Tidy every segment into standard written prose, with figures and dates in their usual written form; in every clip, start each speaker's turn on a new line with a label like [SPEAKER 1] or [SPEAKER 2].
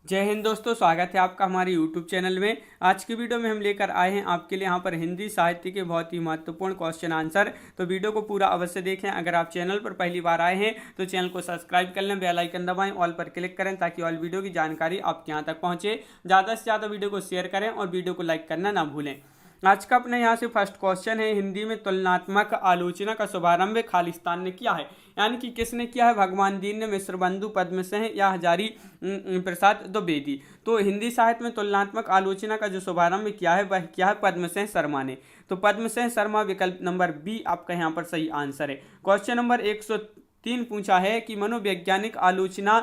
[SPEAKER 1] जय हिंद दोस्तों, स्वागत है आपका हमारे यूट्यूब चैनल में। आज की वीडियो में हम लेकर आए हैं आपके लिए यहाँ पर हिंदी साहित्य के बहुत ही महत्वपूर्ण क्वेश्चन आंसर। तो वीडियो को पूरा अवश्य देखें। अगर आप चैनल पर पहली बार आए हैं तो चैनल को सब्सक्राइब कर लें, बेल आइकन दबाएं, ऑल पर क्लिक करें ताकि ऑल वीडियो की जानकारी आपके यहाँ तक पहुँचे। ज़्यादा से ज़्यादा वीडियो को शेयर करें और वीडियो को लाइक करना ना भूलें। आज का अपने यहाँ से फर्स्ट क्वेश्चन है, हिंदी में तुलनात्मक आलोचना का शुभारंभ खालिस्तान ने किया है। यानी कि किसने किया है? भगवान दीन ने, मिश्र बंधु पद्मसेन या हजारी प्रसाद द्विवेदी। तो हिंदी साहित्य में तुलनात्मक आलोचना का जो शुभारंभ किया है वह किया है पद्मसेन शर्मा ने। तो पद्मसेन शर्मा विकल्प नंबर बी आपका यहाँ पर सही आंसर है। क्वेश्चन नंबर 103 पूछा है कि मनोवैज्ञानिक आलोचना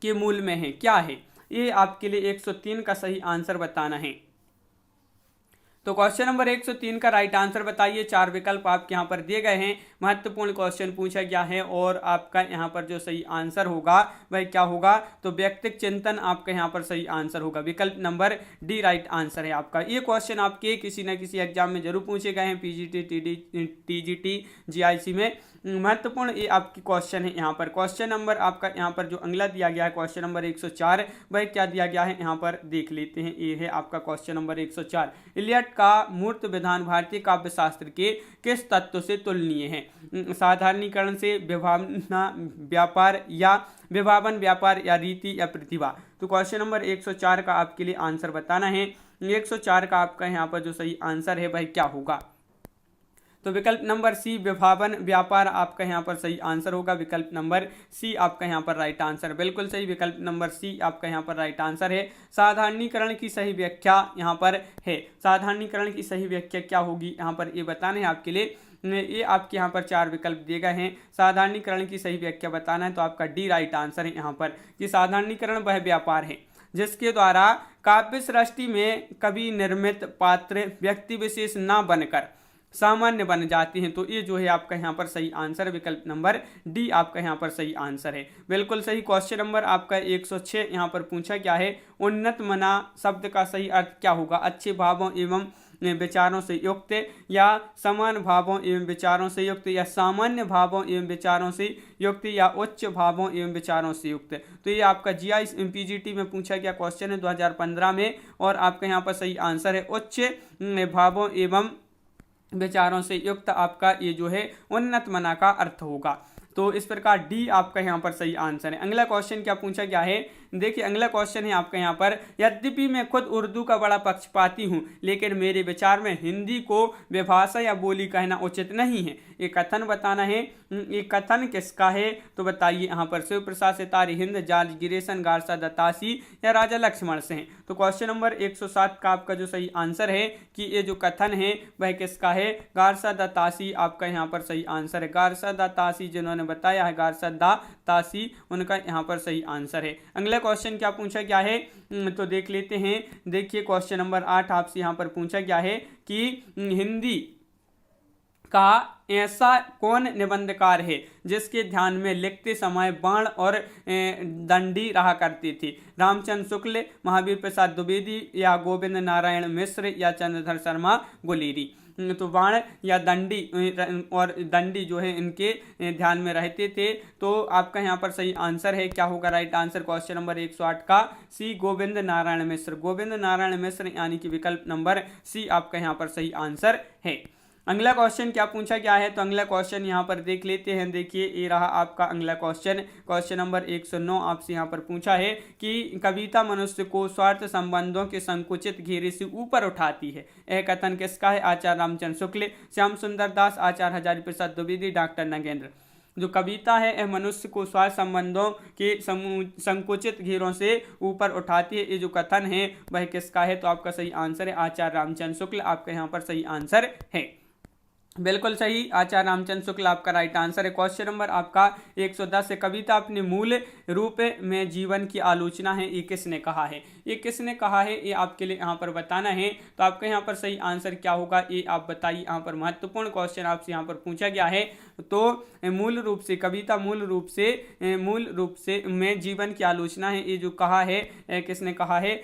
[SPEAKER 1] के मूल में है, क्या है? ये आपके लिए 103 का सही आंसर बताना है। तो क्वेश्चन नंबर 103 का राइट आंसर बताइए। 4 विकल्प आपके यहाँ पर दिए गए हैं। महत्वपूर्ण क्वेश्चन पूछा गया है और आपका यहाँ पर जो सही आंसर होगा वह क्या होगा? तो व्यक्तिक चिंतन आपका यहाँ पर सही आंसर होगा। विकल्प नंबर डी राइट आंसर है आपका। ये क्वेश्चन आपके किसी न किसी एग्जाम में जरूर पूछे गए हैं, पीजीटी, टीजीटी, जीआईसी में। महत्वपूर्ण ये आपकी क्वेश्चन है। यहाँ पर क्वेश्चन नंबर आपका यहाँ पर जो अगला दिया गया है क्वेश्चन नंबर 104, वह क्या दिया गया है यहाँ पर देख लेते हैं। ये है आपका क्वेश्चन नंबर 104। इलियट का मूर्त विधान भारतीय काव्य शास्त्र के किस तत्व से तुलनीय है? साधारणीकरण से, विभावना व्यापार या विभावन व्यापार या रीति या प्रतिभा। तो क्वेश्चन नंबर 104 का आपके लिए आंसर बताना है। 104 का आपका यहाँ पर जो सही आंसर है वह क्या होगा? तो विकल्प नंबर सी विभावन व्यापार आपका यहाँ पर सही आंसर होगा। विकल्प नंबर सी आपका यहाँ पर राइट आंसर, बिल्कुल सही। विकल्प नंबर सी आपका यहाँ पर राइट आंसर है। साधारणीकरण की सही व्याख्या यहाँ पर है। साधारणीकरण की सही व्याख्या क्या होगी यहाँ पर ये बताना है आपके लिए। ये आपके यहाँ पर 4 विकल्प दिए गए हैं। साधारणीकरण की सही व्याख्या बताना है तो आपका डी राइट आंसर है यहाँ पर कि साधारणीकरण वह व्यापार है जिसके द्वारा काव्य सृष्टि में कवि निर्मित पात्र व्यक्ति विशेष न बनकर सामान्य बन जाती हैं। तो ये जो है आपका यहाँ पर सही आंसर, विकल्प नंबर डी आपका यहाँ पर सही आंसर है, बिल्कुल सही। क्वेश्चन नंबर आपका 106 यहाँ पर पूछा क्या है? उन्नत मना शब्द का सही अर्थ क्या होगा? अच्छे भावों एवं विचारों से युक्त, या समान भावों एवं विचारों से युक्त, या सामान्य भावों एवं विचारों से युक्त, या उच्च भावों एवं विचारों से युक्त। तो ये आपका जीआई पीजीटी में पूछा गया क्वेश्चन है 2015 में और आपका यहाँ पर सही आंसर है उच्च भावों एवं विचारों से युक्त। आपका ये जो है उन्नत मना का अर्थ होगा। तो इस प्रकार डी आपका यहाँ पर सही आंसर है। अगला क्वेश्चन क्या पूछा गया है? देखिए अगला क्वेश्चन है आपका यहाँ पर, यद्यपि मैं खुद उर्दू का बड़ा पक्षपाती हूँ लेकिन मेरे विचार में हिंदी को विभाषा या बोली कहना उचित नहीं है। ये कथन बताना है। ये कथन किसका है? तो बताइए यहाँ पर। शिव प्रसाद सितारी हिंद, जॉर्ज गिरेसन, गारसा दत्तासी या राजा लक्ष्मण से हैं। तो क्वेश्चन नंबर 107 का आपका जो सही आंसर है कि ये जो कथन है वह किसका है? गारसा दत्तासी आपका यहाँ पर सही आंसर है। गारसा दत्तासी जिन्होंने बताया है, गारसा दत्तासी, उनका यहाँ पर सही आंसर है। अगला क्वेश्चन क्या पूछा गया है तो देख लेते हैं। देखिए क्वेश्चन नंबर 8 आपसे यहाँ पर पूछा गया है कि हिंदी का ऐसा कौन निबंधकार है जिसके ध्यान में लिखते समय बाण और दंडी रहा करती थी? रामचंद्र शुक्ल, महावीर प्रसाद द्विवेदी या गोविंद नारायण मिश्र या चंद्रधर शर्मा गुलेरी। तो बाण या दंडी और दंडी जो है इनके ध्यान में रहते थे। तो आपका यहाँ पर सही आंसर है क्या होगा? राइट आंसर क्वेश्चन नंबर 108 का सी गोविंद नारायण मिश्र। गोविंद नारायण मिश्र यानी कि विकल्प नंबर सी आपका यहाँ पर सही आंसर है। अगला क्वेश्चन क्या पूछा गया है? तो अगला क्वेश्चन यहाँ पर देख लेते हैं। देखिए ये रहा आपका अगला क्वेश्चन। क्वेश्चन नंबर 109 आपसे यहाँ पर पूछा है कि कविता मनुष्य को स्वार्थ संबंधों के संकुचित घेरे से ऊपर उठाती है। यह कथन किसका है? आचार्य रामचंद्र शुक्ल, श्याम सुंदर दास, आचार्य हजारी प्रसाद द्विवेदी, डॉक्टर नगेंद्र। जो कविता है यह मनुष्य को स्वार्थ संबंधों के संकुचित घेरों से ऊपर उठाती है। ये जो कथन है वह किसका है? तो आपका सही आंसर है आचार्य रामचंद्र शुक्ल, आपका यहाँ पर सही आंसर है, बिल्कुल सही। आचार्य रामचंद्र शुक्ल आपका राइट आंसर है। क्वेश्चन नंबर आपका 110 है, कविता अपने मूल रूप में जीवन की आलोचना है, ये किसने कहा है? ये किसने कहा है ये आपके लिए यहाँ पर बताना है। तो आपका यहाँ पर सही आंसर क्या होगा ये आप बताइए। यहाँ पर महत्वपूर्ण क्वेश्चन आपसे यहाँ पर पूछा गया है। तो मूल रूप से कविता मूल रूप से में जीवन की आलोचना है, ये जो कहा है किसने कहा है?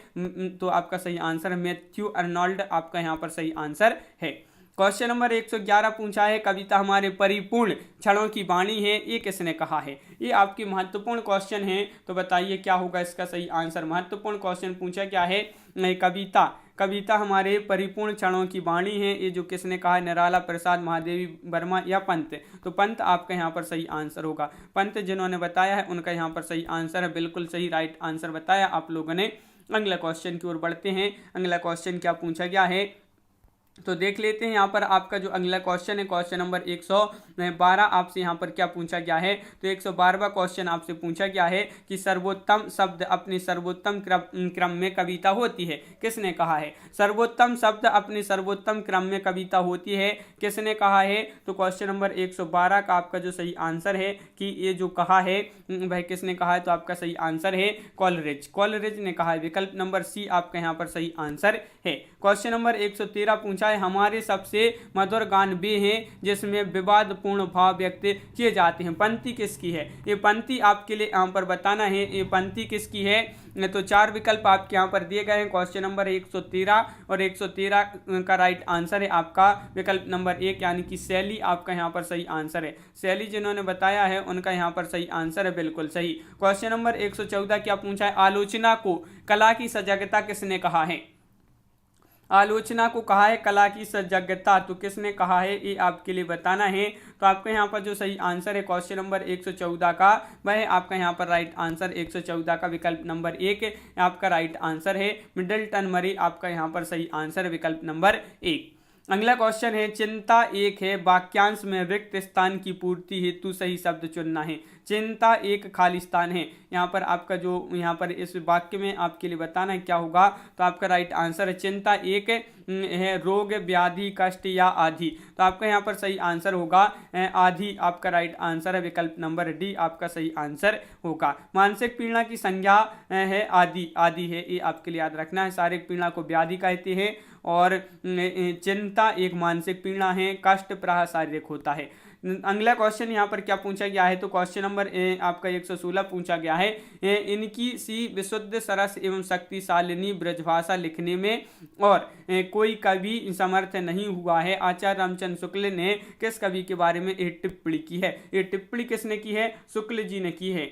[SPEAKER 1] तो आपका सही आंसर मैथ्यू अर्नोल्ड आपका यहाँ पर सही आंसर है। क्वेश्चन नंबर 111 पूछा है, कविता हमारे परिपूर्ण क्षणों की वाणी है, ये किसने कहा है? ये आपके महत्वपूर्ण क्वेश्चन है, तो बताइए क्या होगा इसका सही आंसर। महत्वपूर्ण क्वेश्चन पूछा क्या है, कविता हमारे परिपूर्ण क्षणों की वाणी है, ये जो किसने कहा है? निराला प्रसाद, महादेवी वर्मा या पंत? तो पंत आपका यहाँ पर सही आंसर होगा। पंत जिन्होंने बताया है उनका यहाँ पर सही आंसर है, बिल्कुल सही राइट आंसर बताया आप लोगों ने। अगला क्वेश्चन की ओर बढ़ते हैं। अगला क्वेश्चन क्या पूछा गया है तो देख लेते हैं। यहाँ पर आपका जो अगला क्वेश्चन है, क्वेश्चन नंबर 112 आपसे यहाँ पर क्या पूछा गया है, तो 112वां क्वेश्चन आपसे पूछा गया है कि सर्वोत्तम शब्द अपने सर्वोत्तम क्रम में कविता होती है, किसने कहा है? सर्वोत्तम शब्द अपने सर्वोत्तम क्रम में कविता होती है, किसने कहा है? तो क्वेश्चन नंबर 112 का आपका जो सही आंसर है कि ये जो कहा है भाई किसने कहा है, तो आपका सही आंसर है कॉलरिज ने कहा है। विकल्प नंबर सी आपका यहाँ पर सही आंसर है। क्वेश्चन नंबर 113 पूछा है, हमारे सबसे मधुर गान वे हैं जिसमें विवादपूर्ण भाव व्यक्त किए जाते हैं, पंक्ति किसकी है? ये पंक्ति आपके लिए यहाँ पर बताना है, ये पंक्ति किसकी है? तो 4 विकल्प आपके यहाँ पर दिए गए हैं। क्वेश्चन नंबर 113 और 113 का राइट आंसर है आपका विकल्प नंबर 1 यानी कि शैली आपका यहाँ पर सही आंसर है। शैली जिन्होंने बताया है उनका यहाँ पर सही आंसर है, बिल्कुल सही। क्वेश्चन नंबर 114 क्या पूछा है, आलोचना को कला की सजगता किसने कहा है? आलोचना को कहा है कला की सजगता, तो किसने कहा है ये आपके लिए बताना है। तो आपका यहाँ पर जो सही आंसर है क्वेश्चन नंबर 114 का, वह आपका यहाँ पर राइट आंसर 114 का विकल्प नंबर 1 आपका राइट आंसर है। मिडलटन मरी आपका यहाँ पर सही आंसर है, विकल्प नंबर 1। अगला क्वेश्चन है, चिंता एक है, वाक्यांश में रिक्त स्थान की पूर्ति हेतु सही शब्द चुनना है। चिंता एक खाली स्थान है, यहाँ पर आपका जो यहाँ पर इस वाक्य में आपके लिए बताना है क्या होगा, तो आपका राइट आंसर है चिंता एक है, रोग व्याधि कष्ट या आदि, तो आपका यहाँ पर सही आंसर होगा आदि आपका राइट आंसर है, विकल्प नंबर डी आपका सही आंसर होगा। मानसिक पीड़ा की संज्ञा है आदि है, ये आपके लिए याद रखना है। शारीरिक पीड़ा को व्याधि कहते हैं और चिंता एक मानसिक पीड़ा है, कष्ट प्रायः शारीरिक होता है। अगला क्वेश्चन यहाँ पर क्या पूछा गया है, तो क्वेश्चन नंबर आपका 116 पूछा गया है, इनकी सी विशुद्ध सरस एवं शक्तिशालिनी ब्रजभाषा लिखने में और कोई कवि समर्थ नहीं हुआ है। आचार्य रामचंद्र शुक्ल ने किस कवि के बारे में ये टिप्पणी की है? ये टिप्पणी किसने की है? शुक्ल जी ने की है।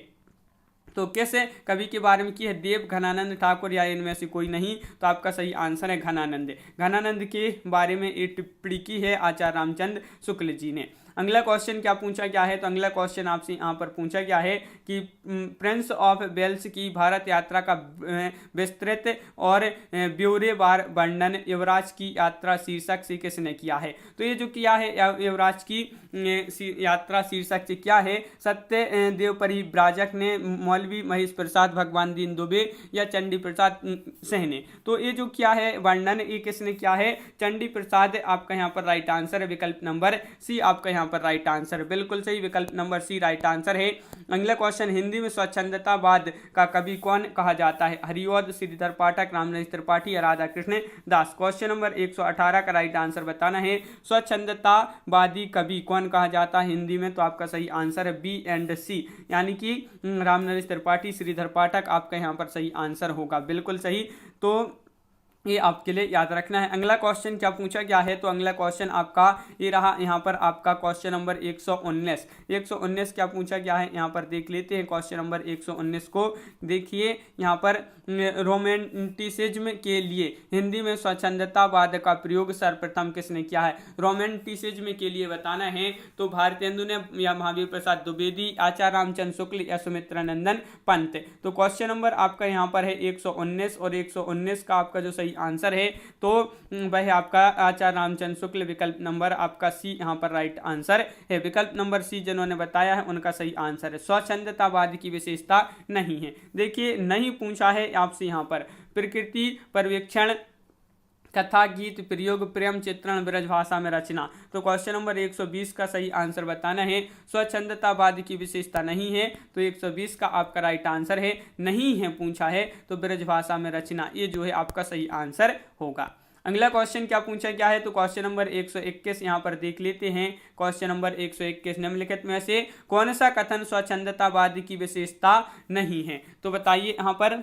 [SPEAKER 1] तो किस कवि के बारे में की है? देव, घनानंद ठाकुर या इनमें से कोई नहीं, तो आपका सही आंसर है घनानंद के बारे में ये टिप्पणी की है आचार्य रामचंद्र शुक्ल जी ने। अगला क्वेश्चन क्या पूछा गया है, तो अगला क्वेश्चन आपसे यहाँ पर पूछा गया है कि प्रिंस ऑफ वेल्स की भारत यात्रा का विस्तृत और ब्यौरेवार वर्णन युवराज की यात्रा शीर्षक से किसने किया है? तो ये जो किया है युवराज की यात्रा शीर्षक से क्या है? सत्यदेव परिव्राजक ने, मौलवी महेश प्रसाद, भगवान दीन दुबे या चंडी प्रसाद सिंह ने? तो ये जो किया है वर्णन, ये किसने किया है? चंडी प्रसाद आपका यहाँ पर राइट आंसर है, विकल्प नंबर सी आपका यहाँ पर राइट आंसर, बिल्कुल सही, विकल्प नंबर सी राइट आंसर है। अगला क्वेश्चन, हिंदी में स्वच्छंदतावाद का कवि कौन कहा जाता है? हरिऔध, श्रीधर पाठक, रामनरेश त्रिपाठी या राधा कृष्ण दास? क्वेश्चन नंबर 118 का राइट आंसर बताना है। स्वच्छंदतावादी कवि कौन कहा जाता है हिंदी में? तो आपका सही आंसर है बी एंड सी, यानी कि रामनरेश त्रिपाठी, श्रीधर पाठक आपका यहाँ पर सही आंसर होगा, बिल्कुल सही। तो ये आपके लिए याद रखना है। अगला क्वेश्चन क्या पूछा गया है, तो अगला क्वेश्चन आपका ये रहा यहाँ पर आपका क्वेश्चन नंबर 119 क्या पूछा गया है यहाँ पर देख लेते हैं। क्वेश्चन नंबर 119 को देखिए, यहाँ पर रोमांटिसिज्म के लिए हिंदी में स्वच्छंदतावाद का प्रयोग सर्वप्रथम किसने किया है? रोमांटिसिज्म के लिए बताना है तो भारतेंदु ने या महावीर प्रसाद द्विवेदी, आचार्य रामचंद्र शुक्ल या सुमित्रानंदन पंत? तो क्वेश्चन नंबर आपका यहाँ पर है 119 और 119 का आपका जो सही आंसर है तो वह आपका आचार्य रामचंद्र शुक्ल, विकल्प नंबर आपका सी यहाँ पर राइट आंसर है। विकल्प नंबर सी जिन्होंने बताया है उनका सही आंसर है। स्वच्छंदतावाद की विशेषता नहीं है, देखिए नहीं पूछा है आपसे यहाँ पर। प्रकृति पर्यवेक्षण, कथा, गीत, प्रयोग, प्रेम चित्रण, ब्रजभाषा में रचना। तो क्वेश्चन नंबर 120 का सही आंसर बताना है। स्वच्छंदतावाद की विशेषता नहीं है, तो 120 का आपका राइट आंसर है। नहीं है पूछा है तो ब्रजभाषा में रचना, ये जो है आपका सही आंसर होगा। अगला क्वेश्चन क्या पूछा गया है, तो क्वेश्चन नंबर 121 यहाँ पर देख लेते हैं। क्वेश्चन नंबर 121, निम्नलिखित में से कौन सा कथन स्वच्छंदतावाद की विशेषता नहीं है? तो बताइए यहाँ पर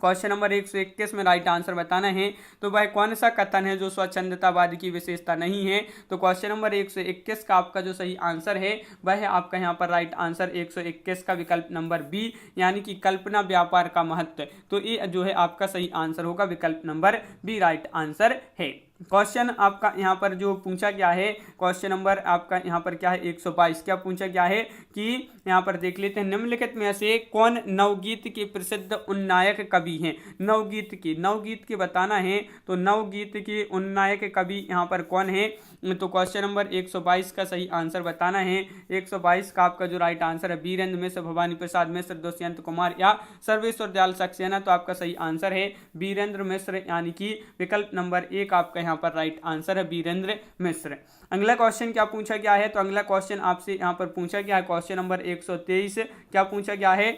[SPEAKER 1] क्वेश्चन नंबर 121 में राइट आंसर बताना है। तो वह कौन सा कथन है जो स्वच्छंदतावाद की विशेषता नहीं है? तो क्वेश्चन नंबर 121 का आपका जो सही आंसर है वह है आपका यहाँ पर राइट आंसर 121 का विकल्प नंबर बी, यानी कि कल्पना व्यापार का महत्व। तो ये जो है आपका सही आंसर होगा, विकल्प नंबर बी राइट आंसर है। क्वेश्चन आपका यहाँ पर जो पूछा गया है, क्वेश्चन नंबर आपका यहाँ पर क्या है 122, क्या पूछा गया है कि यहाँ पर देख लेते हैं, निम्नलिखित में से कौन नवगीत के प्रसिद्ध उन्नायक कवि हैं? नवगीत के बताना है। तो नवगीत के उन्नायक कवि यहाँ पर कौन है? तो क्वेश्चन नंबर 122 का सही आंसर बताना है। 122 का आपका जो राइट आंसर है वीरेंद्र मिश्र, भवानी प्रसाद मिश्र, दुष्यंत कुमार या सर्वेश्वर दयाल सक्सेना। तो आपका सही आंसर है वीरेंद्र मिश्र, यानी कि विकल्प नंबर 1 आपका यहाँ पर राइट आंसर है वीरेंद्र मिश्र। अगला क्वेश्चन क्या पूछा गया है? तो अगला क्वेश्चन आपसे यहाँ पर पूछा गया है क्वेश्चन नंबर 123, क्या पूछा गया है?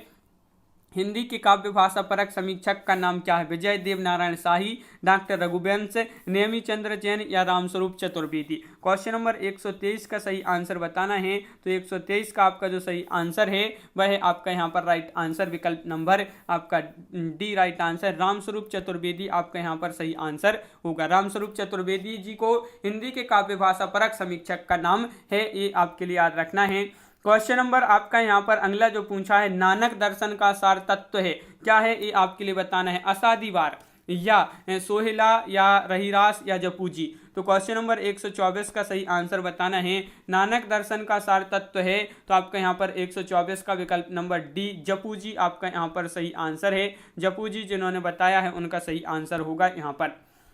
[SPEAKER 1] हिंदी की काव्य भाषा परक समीक्षक का नाम क्या है? विजय देव नारायण शाही, डॉक्टर रघुवंश, नेमी चंद्र जैन या रामस्वरूप चतुर्वेदी। क्वेश्चन नंबर 123 का सही आंसर बताना है। तो 123 का आपका जो सही आंसर है वह है आपका यहाँ पर राइट आंसर, विकल्प नंबर आपका D right answer, Ramswaroop Chaturvedi आपका यहाँ पर सही आंसर होगा। रामस्वरूप चतुर्वेदी जी को हिंदी के काव्य भाषा परक समीक्षक का नाम है, ये आपके लिए याद रखना है। क्वेश्चन नंबर आपका यहाँ पर अगला जो पूछा है, नानक दर्शन का सार तत्व है, क्या है? ये आपके लिए बताना है, असादीवार या सोहेला या रहीरास या जपूजी। तो क्वेश्चन नंबर 124 का सही आंसर बताना है। नानक दर्शन का सार तत्व है, तो आपका यहाँ पर 124 का विकल्प नंबर डी जपूजी आपका यहाँ पर सही आंसर है। जपूजी जिन्होंने बताया है उनका सही आंसर होगा यहाँ पर।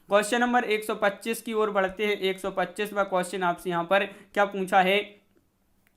[SPEAKER 1] क्वेश्चन नंबर 125 की ओर बढ़ते हैं। 125वां क्वेश्चन आपसे यहाँ पर क्या पूछा है?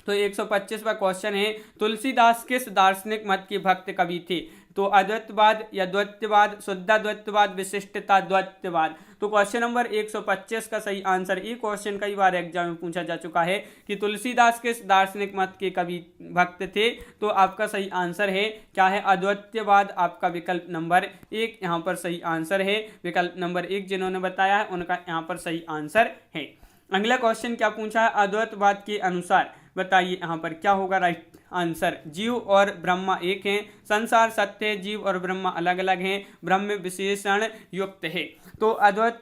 [SPEAKER 1] तो 125वां क्वेश्चन है, तुलसीदास किस दार्शनिक मत के भक्त कवि थे? तो अद्वैतवाद या द्वैतवाद, शुद्धाद्वैतवाद, विशिष्टता द्वैतवाद। तो क्वेश्चन नंबर 125 का सही आंसर, ये क्वेश्चन कई बार एग्जाम में पूछा जा चुका है कि तुलसीदास किस दार्शनिक मत के कवि भक्त थे? तो आपका सही आंसर है क्या है? अद्वैतवाद आपका विकल्प नंबर 1 यहाँ पर सही आंसर है। विकल्प नंबर 1 जिन्होंने बताया है उनका यहाँ पर सही आंसर है। अगला क्वेश्चन क्या पूछा है? अद्वैतवाद के अनुसार बताइए यहाँ पर क्या होगा राइट आंसर। जीव और ब्रह्मा एक हैं, संसार सत्य है, जीव और ब्रह्मा अलग अलग हैं, ब्रह्म विशेषण युक्त है। तो अद्वैतवाद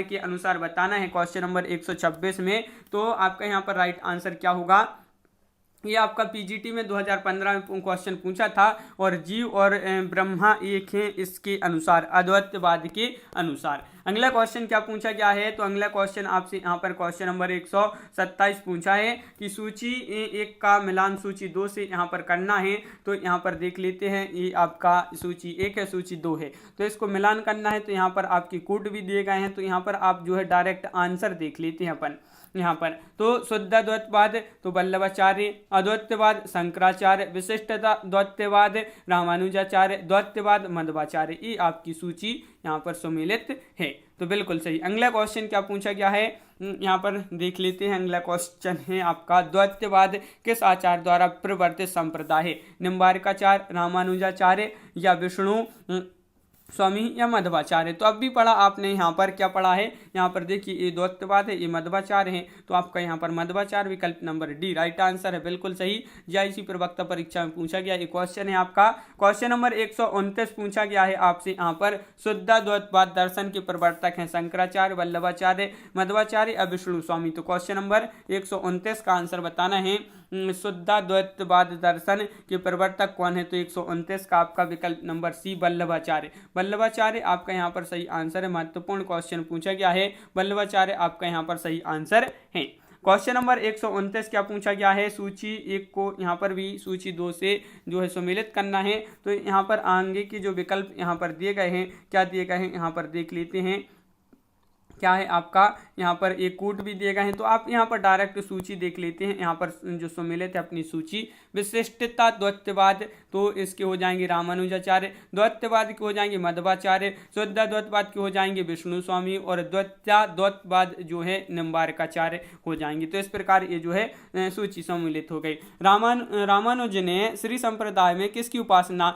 [SPEAKER 1] के अनुसार बताना है क्वेश्चन नंबर 126 में। तो आपका यहाँ पर राइट आंसर क्या होगा? ये आपका पीजीटी में 2015 में क्वेश्चन पूछा था, और जीव और ब्रह्मा एक हैं इसके अनुसार, अद्वैतवाद के अनुसार। अगला क्वेश्चन क्या पूछा गया है? तो अगला क्वेश्चन आपसे यहाँ पर क्वेश्चन नंबर 127 पूछा है कि सूची 1 का मिलान सूची 2 से यहाँ पर करना है। तो यहाँ पर देख लेते हैं, ये आपका सूची 1 है, सूची 2 है, तो इसको मिलान करना है। तो यहाँ पर आपके कोड भी दिए गए हैं, तो यहाँ पर आप जो है डायरेक्ट आंसर देख लेते हैं अपन यहाँ पर। तो शुद्ध द्वैतवाद तो वल्लभाचार्य, अद्वैतवाद शंकराचार्य, विशिष्टता द्वैतवाद रामानुजाचार्य, द्वैतवाद मध्वाचार्य, ये आपकी सूची यहाँ पर सम्मिलित है। तो बिल्कुल सही। अगला क्वेश्चन क्या पूछा गया है यहाँ पर देख लेते हैं। अगला क्वेश्चन है आपका, द्वैतवाद किस आचार्य द्वारा प्रवर्तित संप्रदाय है? निम्बार्काचार्य, रामानुजाचार्य या विष्णु स्वामी या मध्वाचार्य। तो अब भी पढ़ा आपने, यहाँ पर क्या पढ़ा है? यहाँ पर देखिए ये द्वैतवाद है, ये मध्वाचार्य है, तो आपका यहाँ पर मध्वाचार्य विकल्प नंबर डी राइट आंसर है, बिल्कुल सही। जीआईसी प्रवक्ता परीक्षा में पूछा गया ये क्वेश्चन है आपका। क्वेश्चन नंबर 129 पूछा गया है आपसे यहाँ पर, शुद्धाद्वैतवाद दर्शन के प्रवर्तक हैं शंकराचार्य, वल्लभाचार्य, मध्वाचार्य या विष्णु स्वामी। तो क्वेश्चन नंबर 129 का आंसर बताना है, शुद्धाद्वैतवाद दर्शन के प्रवर्तक कौन है? तो 129 का आपका विकल्प नंबर सी वल्लभाचार्य। वल्लभाचार्य आपका यहाँ पर सही आंसर है। महत्वपूर्ण क्वेश्चन पूछा गया है, वल्लभाचार्य आपका यहाँ पर सही आंसर है। क्वेश्चन नंबर 129 क्या पूछा गया है? सूची 1 को यहाँ पर भी सूची 2 से जो है सम्मिलित करना है। तो यहाँ पर आगे के जो विकल्प यहाँ पर दिए गए हैं, क्या दिए गए हैं यहाँ पर देख लेते हैं। क्या है आपका यहाँ पर एक कूट भी दिए गए हैं, तो आप यहाँ पर डायरेक्ट सूची देख लेते हैं। यहाँ पर जो सम्मिलित है अपनी सूची, विशिष्टता द्वैतवाद तो इसके हो जाएंगे रामानुजाचार्य, द्वैतवाद के हो जाएंगे मध्वाचार्य, शुद्धाद्वैतवाद के हो जाएंगे विष्णु स्वामी, और द्वैतवाद जो है निम्बार्काचार्य हो जाएंगे। तो इस प्रकार ये जो है सूची सम्मिलित हो गई। रामानुज ने श्री संप्रदाय में किसकी उपासना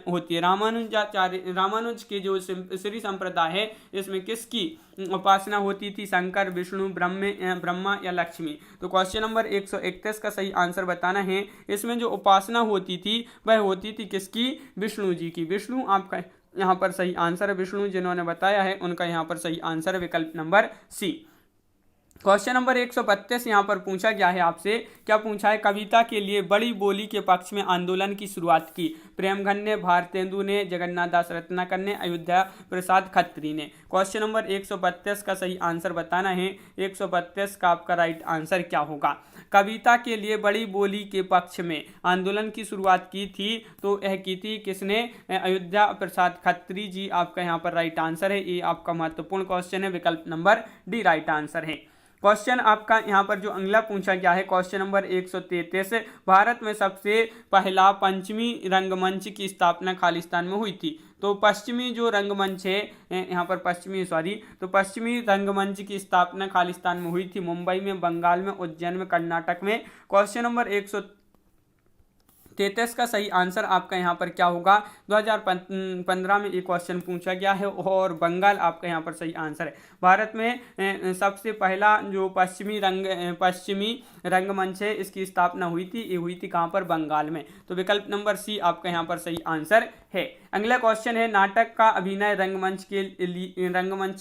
[SPEAKER 1] होती है? रामानुज के जो श्री संप्रदाय है इसमें किसकी उपासना होती थी, शंकर, विष्णु, ब्रह्मा या लक्ष्मी। तो क्वेश्चन नंबर 131 का सही आंसर बताना है। इसमें जो उपासना होती थी वह होती थी किसकी? विष्णु जी की। विष्णु आपका यहाँ पर सही आंसर है। विष्णु जिन्होंने बताया है उनका यहाँ पर सही आंसर है विकल्प नंबर सी। क्वेश्चन नंबर 132 यहाँ पर पूछा गया है आपसे, क्या पूछा है? कविता के लिए बड़ी बोली के पक्ष में आंदोलन की शुरुआत की। प्रेमघन ने, भारतेंदु ने, जगन्नाथ दास रत्नाकर ने, अयोध्या प्रसाद खत्री ने। क्वेश्चन नंबर 132 का सही आंसर बताना है। 132 का आपका राइट आंसर क्या होगा? कविता के लिए बड़ी बोली के पक्ष में आंदोलन की शुरुआत की थी, तो यह की थी किसने? अयोध्या प्रसाद खत्री जी आपका यहाँ पर राइट आंसर है। ये आपका महत्वपूर्ण क्वेश्चन है, विकल्प नंबर डी राइट आंसर है। क्वेश्चन आपका यहाँ पर जो अगला पूछा गया है क्वेश्चन नंबर 133, भारत में सबसे पहला पंचमी रंगमंच की स्थापना खालिस्तान में हुई थी। तो पश्चिमी जो रंगमंच है यहाँ पर तो पश्चिमी रंगमंच की स्थापना खालिस्तान में हुई थी, मुंबई में, बंगाल में, उज्जैन में, कर्नाटक में। क्वेश्चन नंबर 133 का सही आंसर आपका यहाँ पर क्या होगा? 2015 में एक क्वेश्चन पूछा गया है और बंगाल आपका यहाँ पर सही आंसर है। भारत में सबसे पहला जो पश्चिमी रंगमंच है इसकी स्थापना हुई थी, ये हुई थी कहाँ पर? बंगाल में। तो विकल्प नंबर सी आपका यहाँ पर सही आंसर है। अगला क्वेश्चन है, नाटक का अभिनय रंगमंच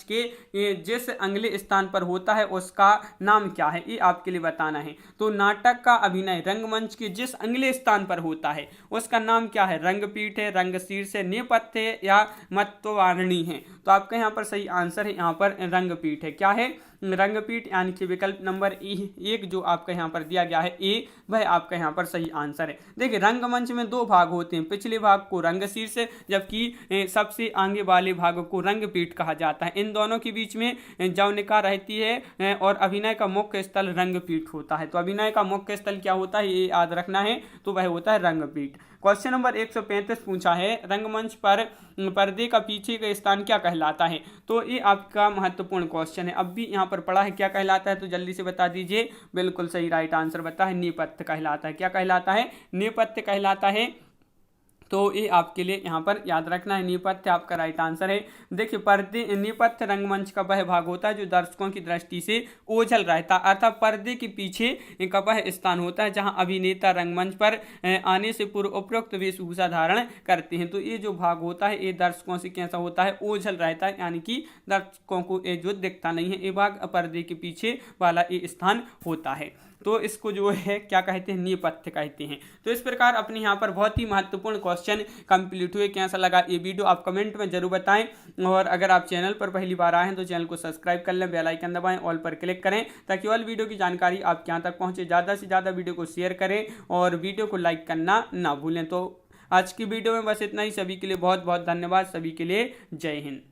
[SPEAKER 1] के जिस अगले स्थान पर होता है उसका नाम क्या है? ये आपके लिए बताना है। तो नाटक का अभिनय रंगमंच के जिस अगले स्थान पर होता है उसका नाम क्या है? रंगपीठ है, रंगशीर्ष है, नेपथ्य है या मतवारणी है? तो आपका यहाँ पर सही आंसर है यहाँ पर रंगपीठ है। क्या है? रंगपीठ, यानी कि विकल्प नंबर एक जो आपका यहाँ पर दिया गया है ए, वह आपका यहाँ पर सही आंसर है। देखिए रंगमंच में दो भाग होते हैं, पिछले भाग को रंगशीर्ष जबकि सबसे आगे वाले भाग को रंगपीठ कहा जाता है। इन दोनों के बीच में जौनिका रहती है और अभिनय का मुख्य स्थल रंगपीठ होता है। तो अभिनय का मुख्य स्थल क्या होता है ये याद रखना है, तो वह होता है रंगपीठ। क्वेश्चन नंबर 135 पूछा है, रंगमंच पर पर्दे का पीछे का स्थान क्या कहलाता है? तो ये आपका महत्वपूर्ण क्वेश्चन है, अब भी यहाँ पर पढ़ा है क्या कहलाता है, तो जल्दी से बता दीजिए। बिल्कुल सही राइट आंसर बता है, नेपथ्य कहलाता है। क्या कहलाता है? नेपथ्य कहलाता है। तो ये आपके लिए यहाँ पर याद रखना है, नेपथ्य आपका राइट आंसर है। देखिए पर्दे नेपथ्य रंगमंच का वह भाग होता है जो दर्शकों की दृष्टि से ओझल रहता है, अर्थात पर्दे के पीछे का वह स्थान होता है जहाँ अभिनेता रंगमंच पर आने से पूर्व उपरोक्त वेशभूषा धारण करते हैं। तो ये जो भाग होता है ये दर्शकों से कैसा होता है? ओझल रहता है, यानी कि दर्शकों को ये जो दिखता नहीं है, ये भाग पर्दे के पीछे वाला ये स्थान होता है। तो इसको जो है क्या कहते हैं? नेपथ्य कहते हैं। तो इस प्रकार अपने यहाँ पर बहुत ही महत्वपूर्ण क्वेश्चन कंप्लीट हुए। कैसा लगा ये वीडियो आप कमेंट में जरूर बताएं, और अगर आप चैनल पर पहली बार आए हैं तो चैनल को सब्सक्राइब कर लें, बेल आइकन दबाएं, ऑल पर क्लिक करें ताकि ऑल वीडियो की जानकारी आपके यहाँ तक पहुँचे। ज़्यादा से ज़्यादा वीडियो को शेयर करें और वीडियो को लाइक करना ना भूलें। तो आज की वीडियो में बस इतना ही। सभी के लिए बहुत बहुत धन्यवाद। सभी के लिए जय हिंद।